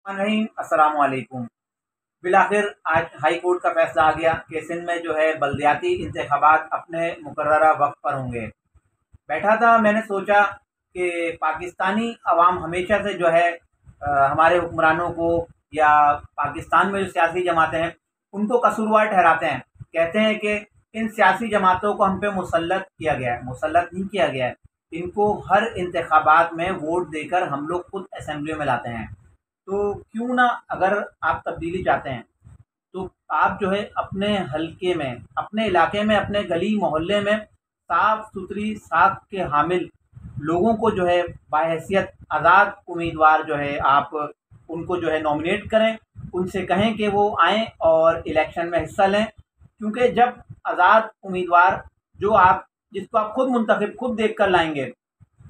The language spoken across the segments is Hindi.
नहीं, अस्सलाम वालेकुम। बिलाखिर आज हाई कोर्ट का फैसला आ गया कि सिंध में जो है बल्दियाती इंतखाबात अपने मुकर्ररा वक्त पर होंगे। बैठा था, मैंने सोचा कि पाकिस्तानी अवाम हमेशा से जो है हमारे हुक्मरानों को या पाकिस्तान में जो सियासी जमातें हैं उनको कसूरवार ठहराते हैं। कहते हैं कि इन सियासी जमातों को हम पे मुसल्लत किया गया है। मुसल्लत नहीं किया गया है, इनको हर इंतखाबात में वोट देकर हम लोग खुद असेंबलियों में लाते हैं। तो क्यों ना, अगर आप तब्दीली चाहते हैं तो आप जो है अपने हलके में, अपने इलाके में, अपने गली मोहल्ले में साफ सुथरी साख के हामिल लोगों को जो है बाहैसियत आज़ाद उम्मीदवार जो है आप उनको जो है नॉमिनेट करें। उनसे कहें कि वो आएँ और इलेक्शन में हिस्सा लें, क्योंकि जब आज़ाद उम्मीदवार जो आप जिसको आप खुद मुंतखब खुद देख कर लाएंगे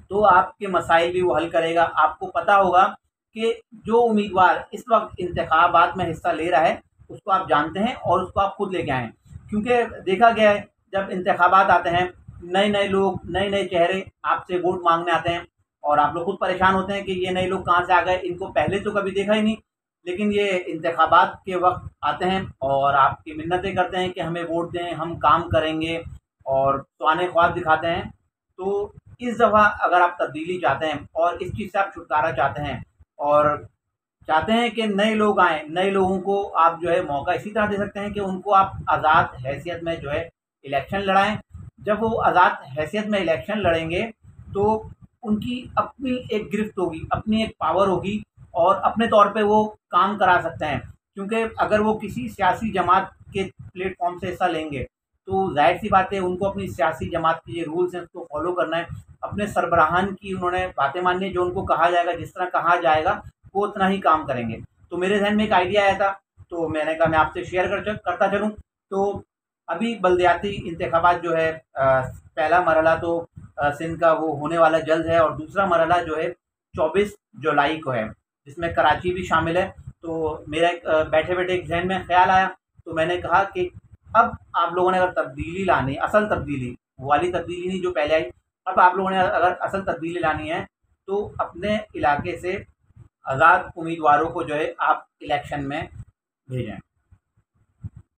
तो आपके मसाइल भी वो हल करेगा। आपको पता होगा कि जो उम्मीदवार इस वक्त इंतखाबात में हिस्सा ले रहा है उसको आप जानते हैं और उसको आप खुद लेके आएँ। क्योंकि देखा गया है, जब इंतखाबात आते हैं नए नए लोग, नए नए चेहरे आपसे वोट मांगने आते हैं और आप लोग खुद परेशान होते हैं कि ये नए लोग कहाँ से आ गए, इनको पहले तो कभी देखा ही नहीं। लेकिन ये इंतखाबात के वक्त आते हैं और आपकी मिन्नतें करते हैं कि हमें वोट दें, हम काम करेंगे, और तौने ख्वाब दिखाते हैं। तो इस दफ़ा अगर आप तब्दीली चाहते हैं और इस चीज़ से आप छुटकारा चाहते हैं और चाहते हैं कि नए लोग आएँ, नए लोगों को आप जो है मौका इसी तरह दे सकते हैं कि उनको आप आज़ाद हैसियत में जो है इलेक्शन लड़ाएँ। जब वो आज़ाद हैसियत में इलेक्शन लड़ेंगे तो उनकी अपनी एक गिरफ्त होगी, अपनी एक पावर होगी और अपने तौर पे वो काम करा सकते हैं। क्योंकि अगर वो किसी सियासी जमात के प्लेटफ़ॉर्म से हिस्सा लेंगे तो ज़ाहिर-सी बात है उनको अपनी सियासी जमात के जो रूल्स हैं उसको फ़ॉलो करना है। अपने सरबराहान की उन्होंने बातें माननी है, जो उनको कहा जाएगा, जिस तरह कहा जाएगा वो उतना ही काम करेंगे। तो मेरे ज़हन में एक आइडिया आया था, तो मैंने कहा मैं आपसे शेयर करता चलूँ। तो अभी बल्दियाती इंतखाबात जो है पहला मरहला तो सिंध का वो होने वाला जल्द है, और दूसरा मरहला जो है 24 जुलाई को है, जिसमें कराची भी शामिल है। तो मेरा एक बैठे-बैठे एक ज़हन में ख़्याल आया, तो मैंने कहा कि अब आप लोगों ने अगर तब्दीली लानी, असल तब्दीली, वो वाली तब्दीली नहीं जो पहले आई, अब आप लोगों ने अगर असल तब्दीली लानी है तो अपने इलाके से आज़ाद उम्मीदवारों को जो है आप इलेक्शन में भेजें।